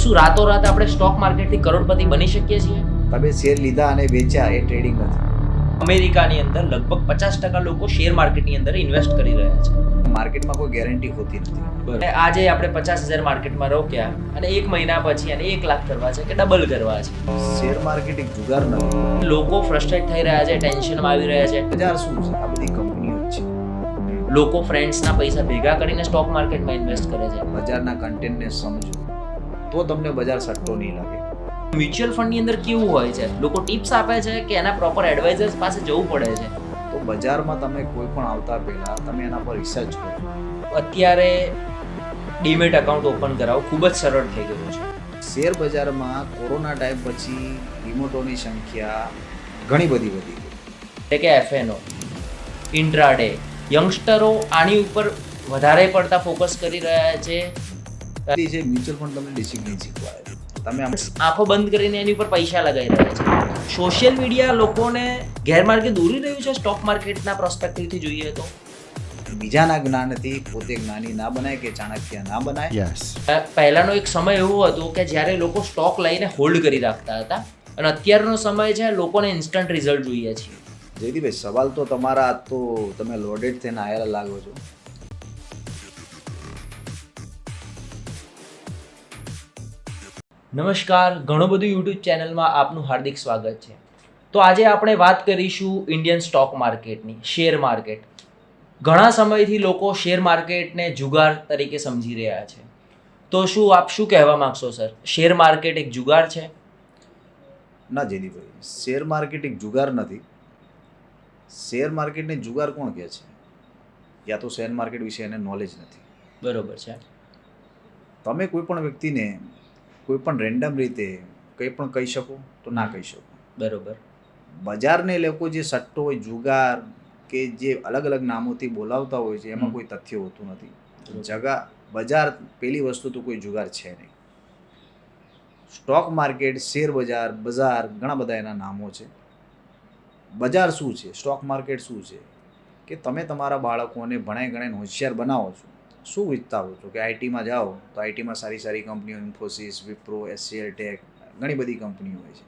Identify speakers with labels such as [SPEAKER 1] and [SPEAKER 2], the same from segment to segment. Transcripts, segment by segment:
[SPEAKER 1] શું રાતોરાત આપણે સ્ટોક માર્કેટથી કરોડપતિ બની શકીએ છીએ?
[SPEAKER 2] તમે શેર લીધા અને વેચ્યા એ ટ્રેડિંગ નથી.
[SPEAKER 1] અમેરિકાની અંદર લગભગ 50% લોકો શેર માર્કેટની અંદર ઇન્વેસ્ટ કરી રહ્યા છે.
[SPEAKER 2] માર્કેટમાં કોઈ ગેરંટી હોતી નથી.
[SPEAKER 1] અને આજે આપણે 50,000 માર્કેટમાં રોક્યા અને 1 મહિના પછી અને 1 લાખ કરવા છે કે ડબલ કરવા છે.
[SPEAKER 2] શેર માર્કેટ એક જુગાર નથી.
[SPEAKER 1] લોકો ફ્રસ્ટ્રેટ થઈ રહ્યા છે, ટેન્શનમાં આવી રહ્યા છે.
[SPEAKER 2] બજાર શું છે? આ બધી કંપનીઓ જ છે.
[SPEAKER 1] લોકો ફ્રેન્ડ્સના પૈસા ભેગા કરીને સ્ટોક માર્કેટમાં ઇન્વેસ્ટ કરે છે.
[SPEAKER 2] બજારના કન્ટેન્ટને સમજો તો તમને બજાર સટ્ટો નહીં લાગે.
[SPEAKER 1] મ્યુચ્યુઅલ ફંડની અંદર કેવું હોય છે? લોકો ટિપ્સ આપે છે કે એના પ્રોપર એડવાઇઝર્સ પાસે જવું પડે છે?
[SPEAKER 2] તો બજારમાં તમે કોઈ પણ આવતા પહેલા તમે એના પર રિસર્ચ કરો.
[SPEAKER 1] અત્યારે ડીમેટ એકાઉન્ટ ઓપન કરાવવું ખૂબ જ સરળ થઈ ગયું છે.
[SPEAKER 2] શેર બજારમાં કોરોના ટાઈમ પછી રિમોટોની સંખ્યા ઘણી બધી વધી ગઈ.
[SPEAKER 1] એટલે કે એફએનઓ, ઇન્ટ્રાડે, યંગસ્ટરો આની ઉપર વધારે પડતા ફોકસ કરી રહ્યા છે.
[SPEAKER 2] મ્યુચ્યુઅલ ફંડ તમને ડિસિપ્લિન શીખવાડે. તમે
[SPEAKER 1] આંખો બંધ કરીને એની ઉપર પૈસા લગાવી રહ્યા છે. સોશિયલ મીડિયા લોકોને ગેરમાર્ગે દોરી રહ્યું છે સ્ટોક માર્કેટના પ્રોસ્પેક્ટિવથી જોઈએ તો.
[SPEAKER 2] બીજાના જ્ઞાનથી પોતે જ્ઞાની ના બનાય કે ચાણક્ય ના બનાય.
[SPEAKER 1] પહેલાનો એક સમય એવો હતો કે જ્યારે લોકો સ્ટોક લઈને હોલ્ડ કરી રાખતા હતા અને અત્યારનો સમય છે લોકોને ઇન્સ્ટન્ટ રિઝલ્ટ જોઈએ છે.
[SPEAKER 2] જયદીપભાઈ, સવાલ તો તમારા તો તમે લોડેડ થઈને આયેલા લાગો છો.
[SPEAKER 1] નમસ્કાર, ઘણું બધું યુટ્યુબ ચેનલમાં આપનું હાર્દિક સ્વાગત છે. તો આજે આપણે વાત કરીશું ઇન્ડિયન સ્ટોક માર્કેટની, શેર માર્કેટ. ઘણા સમયથી લોકો શેર માર્કેટને જુગાર તરીકે સમજી રહ્યા છે. તો શું આપ શું કહેવા માંગશો સર? શેર માર્કેટ એક જુગાર છે?
[SPEAKER 2] ના જયદીપભાઈ, શેર માર્કેટ એક જુગાર નથી. શેર માર્કેટને જુગાર કોણ કહે છે? યા તો શેર માર્કેટ વિશે એને નોલેજ નથી.
[SPEAKER 1] બરોબર છે.
[SPEAKER 2] તમે કોઈ પણ વ્યક્તિને કોઈ પણ રેન્ડમ રીતે કંઈ પણ કહી શકો તો ના કહી શકો.
[SPEAKER 1] બરોબર.
[SPEAKER 2] બજારને લોકો જે સટ્ટો હોય, જુગાર કે જે અલગ અલગ નામોથી બોલાવતા હોય છે એમાં કોઈ તથ્ય હોતું નથી. બજાર પેલી વસ્તુ તો કોઈ જુગાર છે નહીં. સ્ટોક માર્કેટ, શેર બજાર, ઘણા બધા એના નામો છે. બજાર શું છે? સ્ટોક માર્કેટ શું છે? કે તમે તમારા બાળકોને ભણાઈ ગણાઈને હોશિયાર બનાવો છો. શું વિચારો છો કે આઈટીમાં જાઓ તો આઈટીમાં સારી સારી કંપનીઓ, ઇન્ફોસિસ, વિપ્રો, એચસીએલ ટેક, ઘણી બધી કંપનીઓ હોય છે.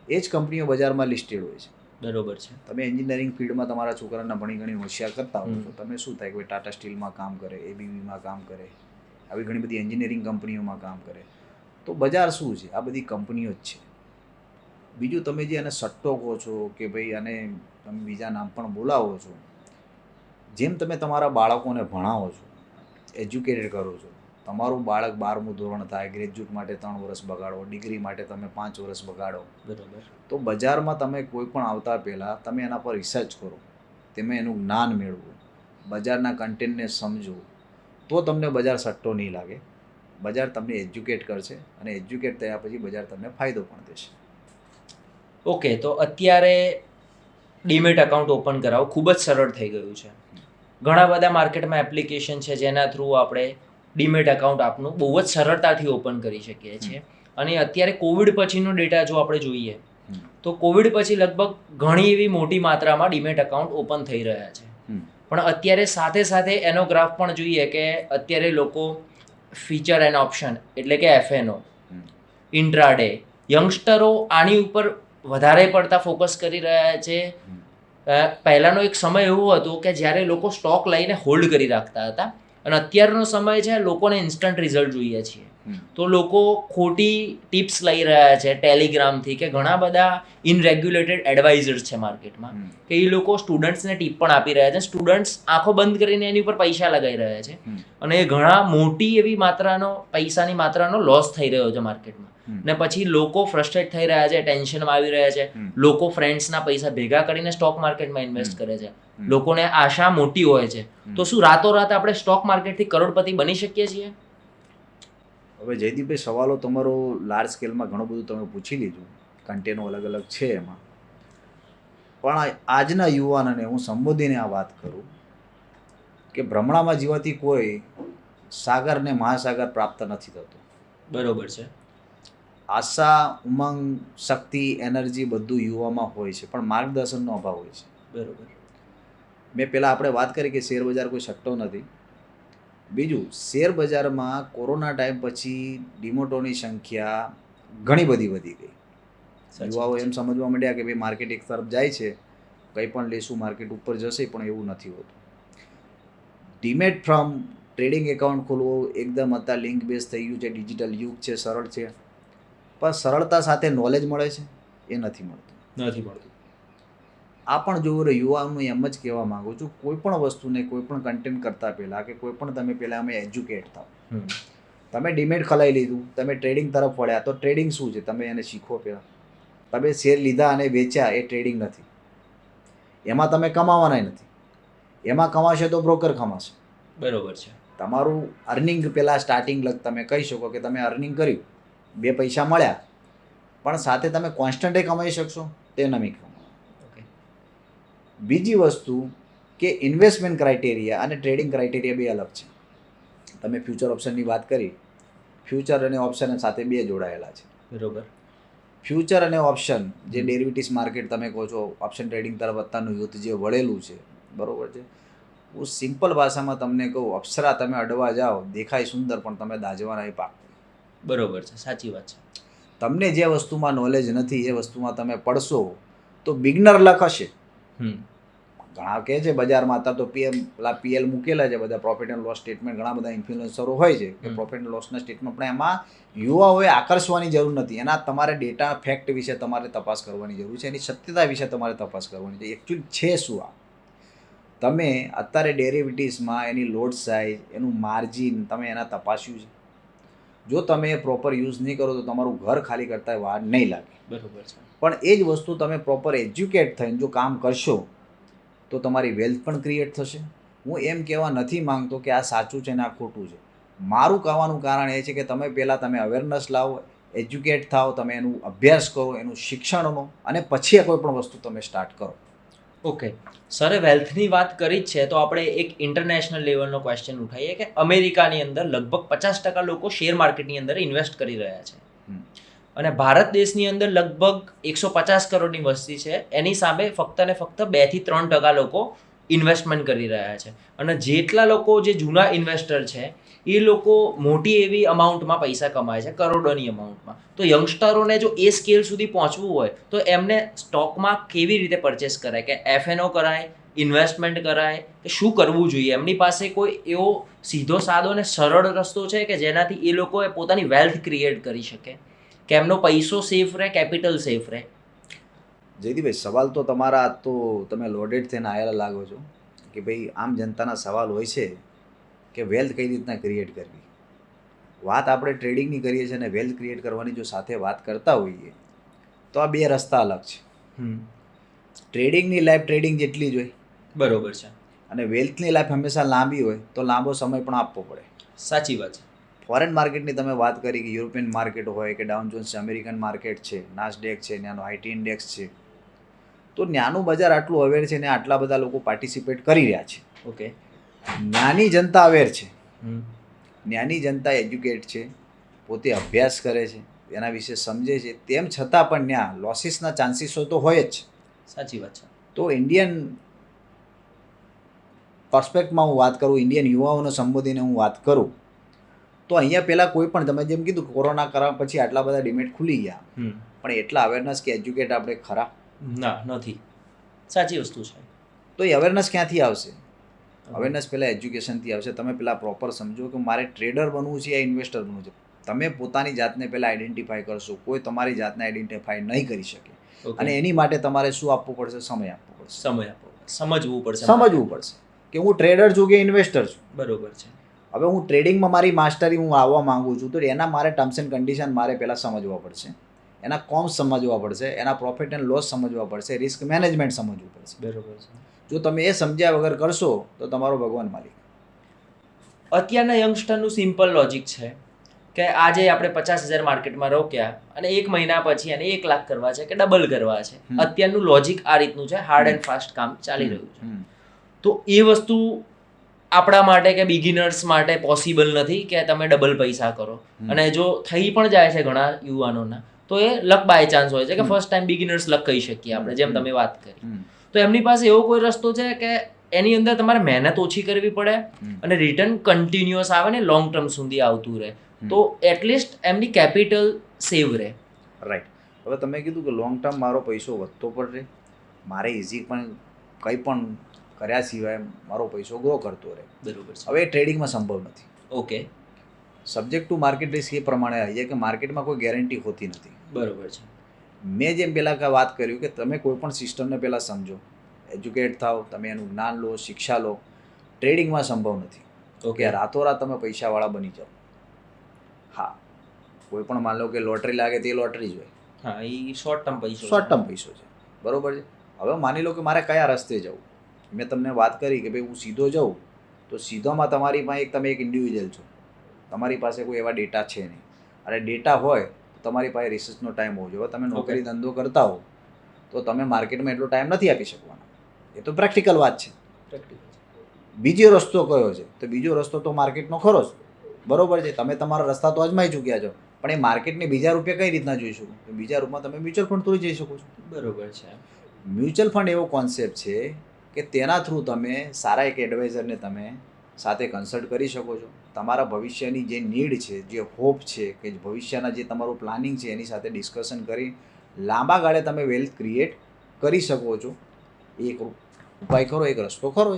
[SPEAKER 2] એ જ કંપનીઓ બજારમાં લિસ્ટેડ હોય છે.
[SPEAKER 1] બરોબર છે.
[SPEAKER 2] તમે એન્જિનિયરિંગ ફિલ્ડમાં તમારા છોકરાને ભણી ગણી હોશિયાર કરતા હો તો તમે શું થાય કે ટાટા સ્ટીલમાં કામ કરે, એબીબીમાં કામ કરે, આવી ઘણી બધી એન્જિનિયરિંગ કંપનીઓમાં કામ કરે. તો બજાર શું છે? આ બધી કંપનીઓ જ છે. બીજું તમે જે એને સટ્ટો કહો છો કે ભાઈ અને તમે બીજા નામ પણ બોલાવો છો, જેમ તમે તમારા બાળકોને ભણાવો છો, એજ્યુકેટેડ કરો છો, તમારું બાળક 12મું ધોરણ થાય, ગ્રેજ્યુએટ માટે 3 વર્ષ બગાડો, ડિગ્રી માટે તમે 5 વર્ષ બગાડો.
[SPEAKER 1] બરોબર.
[SPEAKER 2] તો બજારમાં તમે કોઈ પણ આવતા પહેલાં તમે એના પર રિસર્ચ કરો, તમે એનું જ્ઞાન મેળવો, બજારના કન્ટેન્ટને સમજો તો તમને બજાર સટ્ટો નહીં લાગે. બજાર તમને એજ્યુકેટ કરશે અને એજ્યુકેટ થયા પછી બજાર તમને ફાયદો પણ દેશે.
[SPEAKER 1] ઓકે, તો અત્યારે ડીમેટ એકાઉન્ટ ઓપન કરાવવું ખૂબ જ સરળ થઈ ગયું છે. ઘણા બધા માર્કેટમાં એપ્લિકેશન છે જેના થ્રુ આપણે ડીમેટ એકાઉન્ટ આપનું બહુ જ સરળતાથી ઓપન કરી શકીએ છીએ. અને અત્યારે કોવિડ પછીનો ડેટા જો આપણે જોઈએ તો કોવિડ પછી લગભગ ઘણી એવી મોટી માત્રામાં ડીમેટ એકાઉન્ટ ઓપન થઈ રહ્યા છે. પણ અત્યારે સાથે સાથે એનો ગ્રાફ પણ જોઈએ કે અત્યારે લોકો ફીચર એન્ડ ઓપ્શન એટલે કે એફએનઓ, ઇન્ટ્રાડે, યંગસ્ટરો આની ઉપર વધારે પડતા ફોકસ કરી રહ્યા છે. પહેલાનો એક સમય એવો હતો કે જ્યારે લોકો સ્ટોક લઈને હોલ્ડ કરી રાખતા હતા અને અત્યારનો સમય છે લોકોને ઇન્સ્ટન્ટ રિઝલ્ટ જોઈએ છીએ. તો લોકો ખોટી ટિપ્સ લઈ રહ્યા છે ટેલિગ્રામથી, કે ઘણા બધા ઇનરેગ્યુલેટેડ એડવાઇઝર્સ છે માર્કેટમાં કે એ લોકો સ્ટુડન્ટ્સને ટીપ પણ આપી રહ્યા છે. સ્ટુડન્ટ્સ આંખો બંધ કરીને એની ઉપર પૈસા લગાવી રહ્યા છે અને એ ઘણા મોટી એવી પૈસાની માત્રાનો લોસ થઈ રહ્યો છે માર્કેટમાં. ને પછી લોકો ફ્રસ્ટ્રેટ થઈ રહ્યા છે, ટેન્શનમાં આવી રહ્યા છે. લોકો ફ્રેન્ડ્સના પૈસા ભેગા કરીને સ્ટોક માર્કેટમાં ઇન્વેસ્ટ કરે છે. લોકોને આશા મોટી હોય છે. તો શું રાતોરાત આપણે સ્ટોક માર્કેટથી કરોડપતિ બની શકીએ છીએ?
[SPEAKER 2] હવે જયદીપભાઈ, સવાલો તમારો લાર્જ સ્કેલમાં ઘણું બધું તમે પૂછી લીધું, કન્ટેનો અલગ અલગ છે એમાં. પણ આજના યુવાનોને હું સંબોધીને આ વાત કરું કે ભ્રમણામાં જીવાથી કોઈ સાગરને મહાસાગર પ્રાપ્ત નથી થતો.
[SPEAKER 1] બરોબર છે.
[SPEAKER 2] આશા, ઉમંગ, શક્તિ, એનર્જી બધું યુવામાં હોય છે, પણ માર્ગદર્શનનો અભાવ હોય છે.
[SPEAKER 1] બરોબર.
[SPEAKER 2] મેં પહેલાં આપણે વાત કરી કે શેર બજાર કોઈ સટ્ટો નથી. બીજું શેર બજારમાં કોરોના ટાઈમ પછી ડિમોટોની સંખ્યા ઘણી બધી વધી ગઈ. યુવાઓ એમ સમજવા માંડ્યા કે ભાઈ માર્કેટ એક તરફ જાય છે, કંઈ પણ લેશું માર્કેટ ઉપર જશે, પણ એવું નથી હોતું. ડીમેટ ફ્રોમ ટ્રેડિંગ એકાઉન્ટ ખોલવું એકદમ અત્યારે લિંક બેઝ થઈ ગયું છે, ડિજિટલ યુગ છે, સરળ છે, પણ સરળતા સાથે નોલેજ મળે છે એ નથી મળતું. આ પણ જો યુવાઓને એમ જ કહેવા માગું છું, કોઈ પણ વસ્તુને કોઈ પણ કન્ટેન્ટ કરતાં પહેલાં કે કોઈ પણ તમે પહેલાં અમે એજ્યુકેટ થાવ. તમે ડીમેટ ખલાઈ લીધું, તમે ટ્રેડિંગ તરફ વળ્યા, તો ટ્રેડિંગ શું છે તમે એને શીખો પહેલાં. તમે શેર લીધા અને વેચ્યા એ ટ્રેડિંગ નથી, એમાં તમે કમાવાના નથી. એમાં કમાશે તો બ્રોકર કમાશે.
[SPEAKER 1] બરોબર છે.
[SPEAKER 2] તમારું અર્નિંગ પહેલાં સ્ટાર્ટિંગ તમે કહી શકો કે તમે અર્નિંગ કર્યું, 2 પૈસા મળ્યા, પણ સાથે તમે કોન્સ્ટન્ટે કમાઈ શકશો તે નહીં કમાવો. બીજી વસ્તુ કે ઇન્વેસ્ટમેન્ટ ક્રાઇટેરિયા અને ટ્રેડિંગ ક્રાઇટેરિયા બે અલગ છે. તમે ફ્યુચર ઓપ્શનની વાત કરી, ફ્યુચર અને ઓપ્શન સાથે બે જોડાયેલા છે.
[SPEAKER 1] બરોબર.
[SPEAKER 2] ફ્યુચર અને ઓપ્શન જે ડેરિવેટિવ્સ માર્કેટ તમે કહો છો, ઓપ્શન ટ્રેડિંગ તરફ અત્યારનું યુથ જે વળેલું છે, બરોબર છે. હું સિમ્પલ ભાષામાં તમને કહું, અપ્સરા તમે અડવા જાઓ, દેખાય સુંદર પણ તમે દાજવાના એ પાક.
[SPEAKER 1] બરોબર છે, સાચી વાત છે.
[SPEAKER 2] તમને જે વસ્તુમાં નોલેજ નથી એ વસ્તુમાં તમે પડશો તો બિગનર લક હશે. ઘણા કહે છે બજારમાં અત્યારે તો પીએલ મૂકેલા છે બધા, પ્રોફિટ એન્ડ લોસ સ્ટેટમેન્ટ, ઘણા બધા ઇન્ફ્લુએન્સરો હોય છે કે પ્રોફિટ એન્ડ લોસના સ્ટેટમેન્ટ, પણ એમાં યુવાઓએ આકર્ષવાની જરૂર નથી. એના તમારે ડેટા ફેક્ટ વિશે તમારે તપાસ કરવાની જરૂર છે, એની સત્યતા વિશે તમારે તપાસ કરવાની છે. એકચ્યુઅલી છે શું આ? તમે અત્યારે ડેરિવેટિવ્સમાં એની લોટ સાઇઝ, એનું માર્જિન તમે એના તપાસ્યું છે? જો તમે પ્રોપર યુઝ નહીં કરો તો તમારું ઘર ખાલી કરતા વાર નહીં લાગે.
[SPEAKER 1] બરોબર છે.
[SPEAKER 2] પણ એ જ વસ્તુ તમે પ્રોપર એજ્યુકેટ થઈને જો કામ કરશો તો તમારી વેલ્થ પણ ક્રિએટ થશે. હું એમ કહેવા નથી માંગતો કે આ સાચું છે ને આ ખોટું છે. મારું કહેવાનું કારણ એ છે કે તમે પહેલાં તમે અવેરનેસ લાવો, એજ્યુકેટ થાઓ, તમે એનું અભ્યાસ કરો, એનું શિક્ષણ લો, અને પછી કોઈ પણ વસ્તુ તમે સ્ટાર્ટ કરો.
[SPEAKER 1] ઓકે, સરે વેલ્થની વાત કરી જ છે તો આપણે એક ઇન્ટરનેશનલ લેવલનો ક્વેશ્ચન ઉઠાવીએ કે અમેરિકાની અંદર લગભગ 50% લોકો શેર માર્કેટની અંદર ઇન્વેસ્ટ કરી રહ્યા છે, અને ભારત દેશની અંદર લગભગ 150 કરોડની વસ્તી છે, એની સામે ફક્ત ને ફક્ત 2 થી 3% લોકો ઇન્વેસ્ટમેન્ટ કરી રહ્યા છે. અને જેટલા લોકો જે જૂના ઇન્વેસ્ટર છે એ લોકો મોટી એવી અમાઉન્ટમાં પૈસા કમાય છે, કરોડોની અમાઉન્ટમાં. તો યંગસ્ટરોને જો એ સ્કેલ સુધી પહોંચવું હોય તો એમને સ્ટોકમાં કેવી રીતે પરચેસ કરાય, કે એફએનઓ કરાય, ઇન્વેસ્ટમેન્ટ કરાય, કે શું કરવું જોઈએ? એમની પાસે કોઈ એવો સીધો સાદો અને સરળ રસ્તો છે કે જેનાથી એ લોકોએ પોતાની વેલ્થ ક્રિએટ કરી શકે, કે એમનો પૈસો સેફ રહે, કેપિટલ સેફ રહે?
[SPEAKER 2] જયદીપભાઈ, સવાલ તો તમારા તો તમે લોડેડ થઈને આવેલા લાગો છો કે ભાઈ આમ જનતાના સવાલ હોય છે કે વેલ્થ કઈ રીતના ક્રિએટ કરવી. વાત આપણે ટ્રેડિંગની કરીએ છીએ અને વેલ્થ ક્રિએટ કરવાની જો સાથે વાત કરતા હોઈએ તો આ બે રસ્તા અલગ છે. ટ્રેડિંગની લાઈફ ટ્રેડિંગ જેટલી જ હોય,
[SPEAKER 1] બરોબર છે,
[SPEAKER 2] અને વેલ્થની લાઈફ હંમેશા લાંબી હોય તો લાંબો સમય પણ આપવો પડે.
[SPEAKER 1] સાચી વાત છે.
[SPEAKER 2] ફોરેન માર્કેટની તમે વાત કરી કે યુરોપિયન માર્કેટ હોય કે ડાઉન જોન્સ અમેરિકન માર્કેટ છે, નાસ્ડેક છે, ત્યાંનો આઈટી ઇન્ડેક્સ છે, તો ત્યાંનું બજાર આટલું અવેર છે ને આટલા બધા લોકો પાર્ટિસિપેટ કરી રહ્યા છે.
[SPEAKER 1] ઓકે,
[SPEAKER 2] નાની જનતા અવેર છે, નાની જનતા એજ્યુકેટ છે, પોતે અભ્યાસ કરે છે, એના વિશે સમજે છે, તેમ છતાં પણ ત્યાં લોસીસના ચાન્સીસો તો હોય જ.
[SPEAKER 1] સાચી વાત છે.
[SPEAKER 2] તો ઇન્ડિયન પર્સ્પેક્ટમાં હું વાત કરું, ઇન્ડિયન યુવાઓને સંબોધીને હું વાત કરું તો અહીંયા પહેલાં કોઈ પણ તમે જેમ કીધું કોરોના કરા પછી આટલા બધા ડિમેટ ખુલી ગયા, પણ એટલા અવેરનેસ કે એજ્યુકેટ આપણે ખરા
[SPEAKER 1] ના નથી. સાચી વસ્તુ છે.
[SPEAKER 2] તો એ અવેરનેસ ક્યાંથી આવશે? અવેરનેસ પહેલાં એજ્યુકેશનથી આવશે. તમે પહેલાં પ્રોપર સમજો કે મારે ટ્રેડર બનવું છે યા ઇન્વેસ્ટર બનવું છે. તમે પોતાની જાતને પહેલાં આઈડેન્ટિફાય કરશો, કોઈ તમારી જાતને આઈડેન્ટિફાય નહીં કરી શકે. અને એની માટે તમારે શું આપવું પડશે? સમય આપવો પડશે.
[SPEAKER 1] સમય આપવો, સમજવું પડશે.
[SPEAKER 2] સમજવું પડશે કે હું ટ્રેડર છું કે ઇન્વેસ્ટર છું.
[SPEAKER 1] બરોબર છે.
[SPEAKER 2] હવે હું ટ્રેડિંગમાં મારી માસ્ટરી હું આવવા માંગુ છું તો એના મારે ટર્મ્સ એન્ડ કન્ડિશન મારે પહેલાં સમજવા પડશે, એના કોમ્સ સમજવા પડશે, એના પ્રોફિટ એન્ડ લોસ સમજવા પડશે, રિસ્ક મેનેજમેન્ટ સમજવું પડશે.
[SPEAKER 1] બરોબર છે.
[SPEAKER 2] જો તમે એ સમજ્યા વગર કરશો તો તમારો ભગવાન માલિક.
[SPEAKER 1] અત્યારના યંગસ્ટરનું સિમ્પલ લોજિક છે કે આજે આપણે 50,000 માર્કેટમાં રોક્યા અને 1 મહિના પછી એને 1 લાખ કરવા છે કે ડબલ કરવા છે. અત્યારનું લોજિક આ રીતનું છે, હાર્ડ એન્ડ ફાસ્ટ કામ ચાલી રહ્યું છે. તો એ વસ્તુ આપણા માટે કે બિગિનર્સ માટે પોસિબલ નથી કે તમે ડબલ પૈસા કરો. અને જો થઈ પણ જાય છે ઘણા યુવાનોના તો એ લક બાય ચાન્સ હોય છે કે ફર્સ્ટ ટાઈમ બિગિનર્સ લક કહી શકીએ આપણે, જેમ તમે વાત કરી. તો એમની પાસે એવો કોઈ રસ્તો છે કે એની અંદર તમારે મહેનત ઓછી કરવી પડે અને રિટર્ન કન્ટિન્યુઅસ આવે ને લોંગ ટર્મ સુધી આવતું રહે, તો એટલીસ્ટ એમની કેપિટલ સેવ રહે.
[SPEAKER 2] રાઈટ. હવે તમે કીધું કે લોંગ ટર્મ મારો પૈસો વધતો પણ રહે, મારે ઇઝી પણ કંઈ પણ કર્યા સિવાય મારો પૈસો ગ્રો કરતો રહે.
[SPEAKER 1] બરોબર છે.
[SPEAKER 2] હવે એ ટ્રેડિંગમાં સંભવ નથી.
[SPEAKER 1] Okay,
[SPEAKER 2] subject to market risk એ પ્રમાણે આવી જાય કે માર્કેટમાં કોઈ ગેરંટી હોતી નથી.
[SPEAKER 1] બરોબર છે.
[SPEAKER 2] મેં જેમ પહેલાં વાત કર્યું કે તમે કોઈ પણ સિસ્ટમને પહેલાં સમજો, એજ્યુકેટ થાઓ, તમે એનું જ્ઞાન લો, શિક્ષા લો. ટ્રેડિંગમાં સંભવ નથી કે રાતોરાત તમે પૈસાવાળા બની જાઓ. હા, કોઈ પણ માન લો કે લોટરી લાગે તે લોટરી જ હોય.
[SPEAKER 1] હા, એ શોર્ટ ટર્મ પૈસો,
[SPEAKER 2] શોર્ટ ટર્મ પૈસો છે. બરોબર છે. હવે માની લો કે મારે કયા રસ્તે જવું. મેં તમને વાત કરી કે ભાઈ હું સીધો જાઉં તો સીધોમાં તમારી પાસે તમે એક ઇન્ડિવિજ્યુઅલ છો, તમારી પાસે કોઈ એવા ડેટા છે નહીં. અને ડેટા હોય તો તમારી પાસે રિસર્ચનો ટાઈમ હોવો જોઈએ. તમે નોકરી ધંધો કરતા હો તો તમે માર્કેટમાં એટલો ટાઈમ નથી આપી શકવાના. એ તો પ્રેક્ટિકલ વાત છે. બીજો રસ્તો કયો છે? તો બીજો રસ્તો તો માર્કેટનો ખરો જ. બરોબર છે. તમે તમારા રસ્તા તો અજમાઈ ચૂક્યા છો, પણ એ માર્કેટને બીજા રૂપિયા કઈ રીતના જોઈ શકો? બીજા રૂપમાં તમે મ્યુચ્યુઅલ ફંડ થ્રુ જઈ શકો છો.
[SPEAKER 1] બરોબર છે.
[SPEAKER 2] મ્યુચ્યુઅલ ફંડ એવો કોન્સેપ્ટ છે કે તેના થ્રુ તમે સારા એક એડવાઇઝરને તમે સાથે કન્સલ્ટ કરી શકો છો. તમારા ભવિષ્યની જે નીડ છે, જે હોપ છે, કે ભવિષ્યના જે તમારું પ્લાનિંગ છે એની સાથે ડિસ્કશન કરી લાંબા ગાળે તમે વેલ્થ ક્રિએટ કરી શકો છો. એક ઉપાય ખરો, એક રસ્તો ખરો.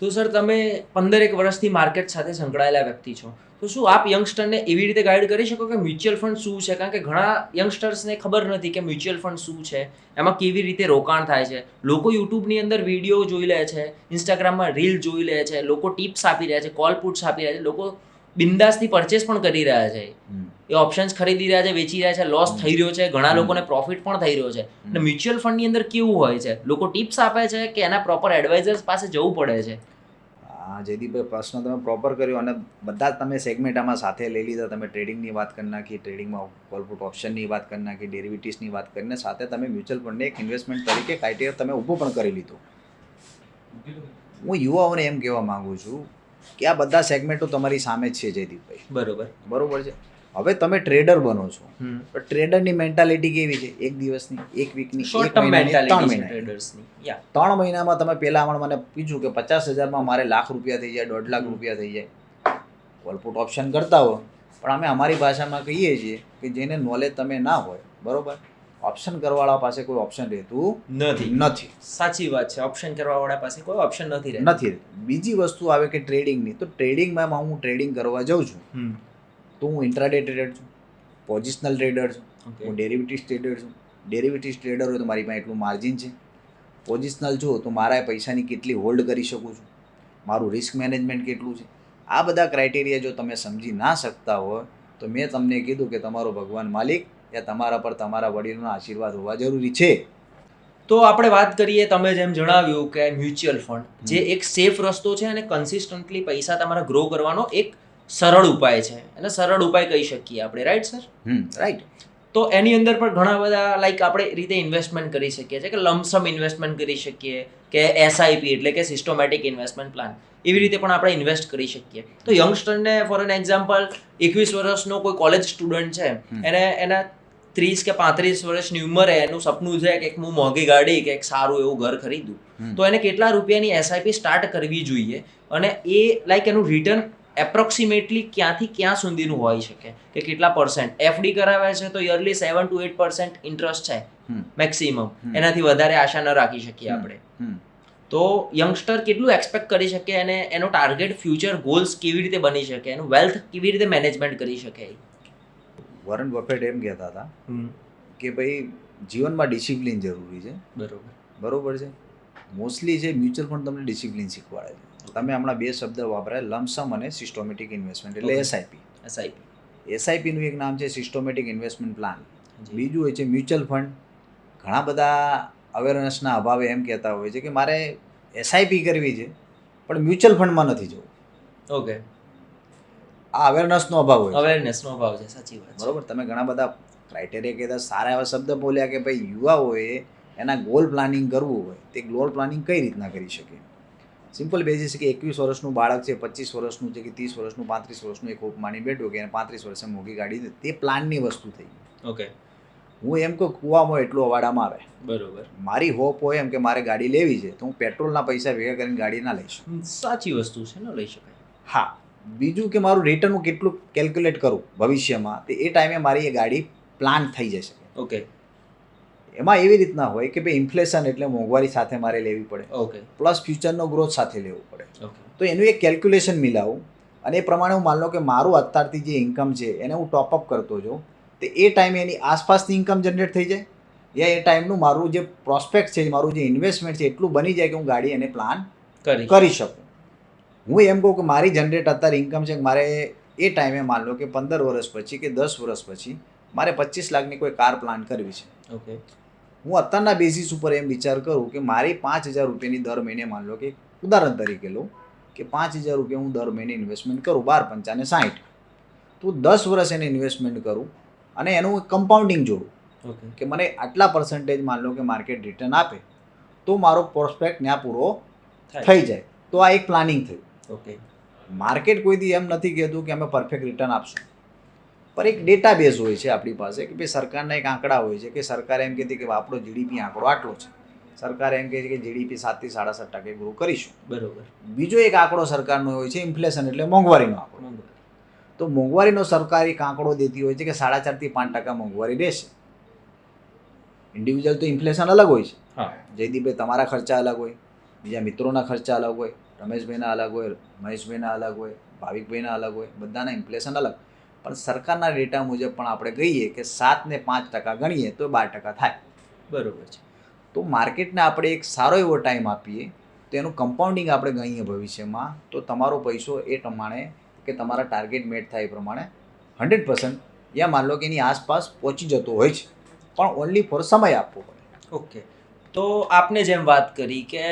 [SPEAKER 1] તો સર, તમે 15 વર્ષથી માર્કેટ સાથે સંકળાયેલા વ્યક્તિ છો, તો શું આપ યંગસ્ટરને એવી રીતે ગાઈડ કરી શકો કે મ્યુચ્યુઅલ ફંડ શું છે? કારણ કે ઘણા યંગસ્ટર્સને ખબર નથી કે મ્યુચ્યુઅલ ફંડ શું છે, એમાં કેવી રીતે રોકાણ થાય છે. લોકો યુટ્યુબની અંદર વિડીયો જોઈ લે છે, ઇન્સ્ટાગ્રામમાં રીલ જોઈ લે છે, લોકો ટિપ્સ આપી રહ્યા છે, કોલ પુટ્સ આપી રહ્યા છે, લોકો બિંદાસથી પરચેસ પણ કરી રહ્યા છે, એ ઓપ્શન્સ ખરીદી રહ્યા છે, વેચી રહ્યા છે, લોસ થઈ રહ્યો છે, ઘણા લોકોને પ્રોફિટ પણ થઈ રહ્યો છે. અને મ્યુચ્યુઅલ ફંડની અંદર કેવું હોય છે? લોકો ટિપ્સ આપે છે કે એના પ્રોપર એડવાઇઝર્સ પાસે જવું પડે છે?
[SPEAKER 2] હા, જયદીપભાઈ, પ્રશ્ન તમે પ્રોપર કર્યો અને બધા જ તમે સેગમેન્ટ આમાં સાથે લઈ લીધા. તમે ટ્રેડિંગની વાત કરી નાખી, ટ્રેડિંગમાં કોલ પુટ ઓપ્શનની વાત કરી નાખી, ડેરિવેટિવ્સની વાત કરીને સાથે તમે મ્યુચ્યુઅલ ફંડને એક ઇન્વેસ્ટમેન્ટ તરીકે ક્રાઇટેરિયા તમે ઊભો પણ કરી લીધો. હું યુવાઓને એમ કહેવા માગું છું કે આ બધા સેગમેન્ટો તમારી સામે જ છે જયદીપભાઈ. બરોબર છે. હવે તમે ટ્રેડર બનો છો, તો ટ્રેડરની મેન્ટાલિટી કેવી છે? એક દિવસની, એક વીકની,
[SPEAKER 1] શોર્ટ
[SPEAKER 2] એક
[SPEAKER 1] ટર્મ
[SPEAKER 2] મહિનાની, 3
[SPEAKER 1] મેન્ટાલિટી
[SPEAKER 2] મહિનાની.
[SPEAKER 1] ટ્રેડર્સની.
[SPEAKER 2] 3 મહિનામાં તમે પહેલા મને પૂછ્યું કે 50,000માં મારે ₹1,00,000 થઈ જાય, ₹1,50,000 થઈ જાય. કોલપુટ ઓપ્શન કરતા હો, પણ અમે અમારી ભાષામાં કહીએ છીએ કે જેને નોલેજ તમે ના હોય, બરોબર, ઓપ્શન કરવાવાળા પાસે કોઈ ઓપ્શન રહેતું નથી.
[SPEAKER 1] સાચી વાત છે. ઓપ્શન કરવાવાળા પાસે કોઈ ઓપ્શન નથી રહેતું.
[SPEAKER 2] બીજી વસ્તુ આવે કે ટ્રેડિંગની. તો ટ્રેડિંગમાં હું ટ્રેડિંગ કરવા જાઉં છું તો હું ઇન્ટ્રાડે ટ્રેડર છું, પોઝિશનલ ટ્રેડર છું, હું ડેરિવેટિવ્સ ટ્રેડર છું. ડેરિવેટિવ્સ ટ્રેડર હોય તો મારી પાસે એટલું માર્જિન છે. પોઝિશનલ છું તો મારા પૈસાની કેટલી હોલ્ડ કરી શકું છું, મારું રિસ્ક મેનેજમેન્ટ કેટલું છે. આ બધા ક્રાઇટેરિયા જો તમે સમજી ના શકતા હોય તો મેં તમને કીધું કે તમારો ભગવાન માલિક યા તમારા પર તમારા વડીલોના આશીર્વાદ હોવા જરૂરી છે.
[SPEAKER 1] તો આપણે વાત કરીએ, તમે જેમ જણાવ્યું કે મ્યુચ્યુઅલ ફંડ જે એક સેફ રસ્તો છે અને કન્સિસ્ટન્ટલી પૈસા તમારા ગ્રો કરવાનો એક સરળ ઉપાય છે, એને સરળ ઉપાય કહી શકીએ આપણે. Right sir?
[SPEAKER 2] રાઈટ.
[SPEAKER 1] તો એની અંદર પણ ઘણા બધા લાઈક આપણે રીતે ઇન્વેસ્ટમેન્ટ કરી શકીએ છીએ કે લમસમ ઇન્વેસ્ટમેન્ટ કરી શકીએ કે એસઆઈપી એટલે કે સિસ્ટમેટિક ઇન્વેસ્ટમેન્ટ પ્લાન, એવી રીતે પણ આપણે ઇન્વેસ્ટ કરી શકીએ. તો યંગસ્ટરને ફોર એન એક્ઝામ્પલ 21 વર્ષનો કોઈ કોલેજ સ્ટુડન્ટ છે, એને એના 30 કે 35 વર્ષની ઉંમરે એનું સપનું છે કે હું મોંઘી ગાડી કે એક સારું એવું ઘર ખરીદું, તો એને કેટલા રૂપિયાની એસઆઈપી સ્ટાર્ટ કરવી જોઈએ અને એ લાઈક એનું રિટર્ન એપ્રોક્સિમેટલી ક્યાંથી ક્યાં સુધીનું હોઈ શકે, કે કેટલા %? એફડી કરાવે છે તો યરલી 7 to 8% ઇન્ટરેસ્ટ છે મેક્સિમમ, એનાથી વધારે આશા ન રાખી શકીએ આપણે. તો યંગસ્ટર કેટલું એક્સપેક્ટ કરી શકે અને એનો ટાર્ગેટ ફ્યુચર ગોલ્સ કેવી રીતે બની શકે, એનું વેલ્થ કેવી રીતે મેનેજમેન્ટ કરી શકે?
[SPEAKER 2] વોરન બફેટ એમ કહેતા હતા કે ભાઈ જીવનમાં ડિસિપ્લિન જરૂરી છે. બરોબર છે. મોસ્ટલી જે મ્યુચ્યુઅલ ફંડ તમને ડિસિપ્લિન શીખવાડે છે. તમે હમણાં 2 શબ્દ વાપર્યા, લમસમ અને સિસ્ટમેટિક ઇન્વેસ્ટમેન્ટ, એટલે એસઆઈપી. એસઆઈપીનું એક નામ છે સિસ્ટમેટિક ઇન્વેસ્ટમેન્ટ પ્લાન, બીજું હોય છે મ્યુચ્યુઅલ ફંડ. ઘણા બધા અવેરનેસના અભાવે એમ કહેતા હોય છે કે મારે એસઆઈપી કરવી છે પણ મ્યુચ્યુઅલ ફંડમાં નથી જવું.
[SPEAKER 1] ઓકે,
[SPEAKER 2] આ અવેરનેસનો અભાવ હોય.
[SPEAKER 1] અવેરનેસનો અભાવ છે. સાચી વાત.
[SPEAKER 2] બરોબર. તમે ઘણા બધા ક્રાઇટેરિયા કહેતા સારા એવા શબ્દ બોલ્યા કે ભાઈ યુવાઓએ એના ગોલ પ્લાનિંગ કરવું હોય તે ગોલ પ્લાનિંગ કઈ રીતના કરી શકે. સિમ્પલ બેઝિસ કે 21 વર્ષનું બાળક છે, 25 વર્ષનું છે કે 30 વર્ષનું, 35 વર્ષનું એક હોપ માની બેઠો કે એને 35 વર્ષે મોંઘી ગાડી દે, તે પ્લાનની વસ્તુ થઈ.
[SPEAKER 1] ઓકે.
[SPEAKER 2] હું એમ કહું કૂવામાં એટલું અવાડામાં આવે.
[SPEAKER 1] બરોબર.
[SPEAKER 2] મારી હોપ હોય એમ કે મારે ગાડી લેવી છે તો હું પેટ્રોલના પૈસા ભેગા કરીને ગાડી ના લઈશ.
[SPEAKER 1] સાચી વસ્તુ છે ને, લઈ શકાય.
[SPEAKER 2] હા, બીજું કે મારું રિટર્ન હું કેટલું કેલ્ક્યુલેટ કરું ભવિષ્યમાં, તો એ ટાઈમે મારી એ ગાડી પ્લાન થઈ જશે.
[SPEAKER 1] ઓકે.
[SPEAKER 2] એમાં એવી રીતના હોય કે ભાઈ ઇન્ફ્લેશન એટલે મોંઘવારી સાથે મારે લેવી પડે,
[SPEAKER 1] ઓકે.
[SPEAKER 2] પ્લસ ફ્યુચરનો ગ્રોથ સાથે લેવું પડે.
[SPEAKER 1] ઓકે.
[SPEAKER 2] તો એનું એક કેલ્ક્યુલેશન મિલાવું અને એ પ્રમાણે હું માન લો કે મારું અત્યારથી જે ઇન્કમ છે એને હું ટોપઅપ કરતો જાઉં, તો એ ટાઈમે એની આસપાસની ઇન્કમ જનરેટ થઈ જાય, યા એ ટાઈમનું મારું જે પ્રોસ્પેક્ટ છે, મારું જે ઇન્વેસ્ટમેન્ટ છે એટલું બની જાય કે હું ગાડી એને પ્લાન કરી શકું. હું એમ કહું કે મારી જનરેટ અત્યારે ઇન્કમ છે કે મારે એ ટાઈમે માન લો કે 15 વર્ષ પછી કે 10 વર્ષ પછી મારે 25 લાખની કોઈ કાર પ્લાન કરવી છે.
[SPEAKER 1] ઓકે.
[SPEAKER 2] હું અત્યારના બેઝિસ ઉપર એમ વિચાર કરું કે મારી 5,000 રૂપિયાની દર મહિને માન લો કે ઉદાહરણ તરીકે લઉં કે 5,000 રૂપિયા હું દર મહિને ઇન્વેસ્ટમેન્ટ કરું, 12 5 60, તો 10 વર્ષ એને ઇન્વેસ્ટમેન્ટ કરું અને એનું કમ્પાઉન્ડિંગ જોડું.
[SPEAKER 1] ઓકે.
[SPEAKER 2] કે મને આટલા પર્સન્ટેજ માન લો કે માર્કેટ રિટર્ન આપે તો મારો પ્રોસ્પેક્ટ ત્યાં પૂરો થઈ જાય. તો આ એક પ્લાનિંગ થયું.
[SPEAKER 1] ઓકે.
[SPEAKER 2] માર્કેટ કોઈ દી એમ નથી કહેતું કે અમે પરફેક્ટ રિટર્ન આપશું, પણ એક ડેટા બેઝ હોય છે આપણી પાસે કે ભાઈ સરકારના એક આંકડા હોય છે કે સરકાર એમ કહેતી કે આપણો જીડીપી આંકડો આટલો છે, સરકાર એમ કહે છે કે જીડીપી 7 થી 7.5% ગ્રો કરીશું.
[SPEAKER 1] બરોબર.
[SPEAKER 2] બીજો એક આંકડો સરકારનો હોય છે ઇન્ફ્લેશન એટલે મોંઘવારીનો આંકડો. તો મોંઘવારીનો સરકાર એક આંકડો દેતી હોય છે કે 4.5 થી 5% મોંઘવારી રહેશે. ઇન્ડિવિજ્યુઅલ તો ઇન્ફ્લેશન અલગ હોય છે.
[SPEAKER 1] હા.
[SPEAKER 2] જયદીપભાઈ તમારા ખર્ચા અલગ હોય, બીજા મિત્રોના ખર્ચા અલગ હોય, રમેશભાઈના અલગ હોય, મહેશભાઈના અલગ હોય, ભાવિકભાઈના અલગ હોય, બધાના ઇન્ફ્લેશન અલગ. પણ સરકારના ડેટા મુજબ પણ આપણે કહીએ કે 7 ને 5% ગણીએ તો 12% થાય.
[SPEAKER 1] બરોબર છે.
[SPEAKER 2] તો માર્કેટને આપણે એક સારો એવો ટાઈમ આપીએ તો એનું કમ્પાઉન્ડિંગ આપણે ગણીએ ભવિષ્યમાં, તો તમારો પૈસો એ પ્રમાણે કે તમારા ટાર્ગેટ મેટ થાય એ પ્રમાણે 100% યા માન લો કે એની આસપાસ પહોંચી જતો હોય છે, પણ ઓનલી ફોર સમય આપવો પડે.
[SPEAKER 1] ઓકે. તો આપને જેમ વાત કરી કે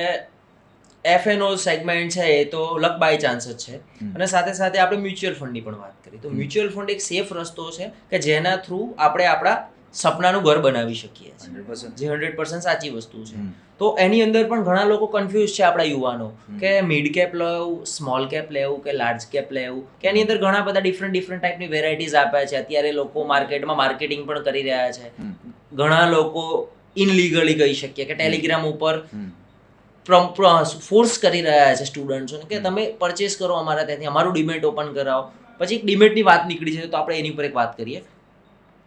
[SPEAKER 1] F&O સેગમેન્ટ છે એ તો લક બાય ચાન્સ જ છે, અને સાથે સાથે આપણે મ્યુચ્યુઅલ ફંડની પણ વાત કરી. તો મ્યુચ્યુઅલ ફંડ એક સેફ રસ્તો છે કે જેના થ્રુ આપણે આપણા સપનાનું ઘર બનાવી શકીએ છીએ,
[SPEAKER 2] 100%.
[SPEAKER 1] જે 100% સાચી વસ્તુ છે. તો એની અંદર પણ ઘણા લોકો કન્ફ્યુઝ છે આપણા યુવાનો કે મિડ કેપ લેવું, સ્મોલ કેપ લેવું કે લાર્જ કેપ લેવું, કે એની અંદર ઘણા બધા ડિફરન્ટ ટાઈપની વેરાયટીઝ આપ્યા છે. અત્યારે લોકો માર્કેટમાં માર્કેટિંગ પણ કરી રહ્યા છે. ઘણા લોકો ઇનલીગલી કહી શકીએ કે ટેલિગ્રામ ઉપર ફોર્સ કરી રહ્યા છે સ્ટુડન્ટ્સોને કે તમે પરચેસ કરો અમારા ત્યાંથી, અમારું ડીમેટ ઓપન કરાવો. પછી એક ડીમેટની વાત નીકળી છે તો આપણે એની પર એક વાત કરીએ.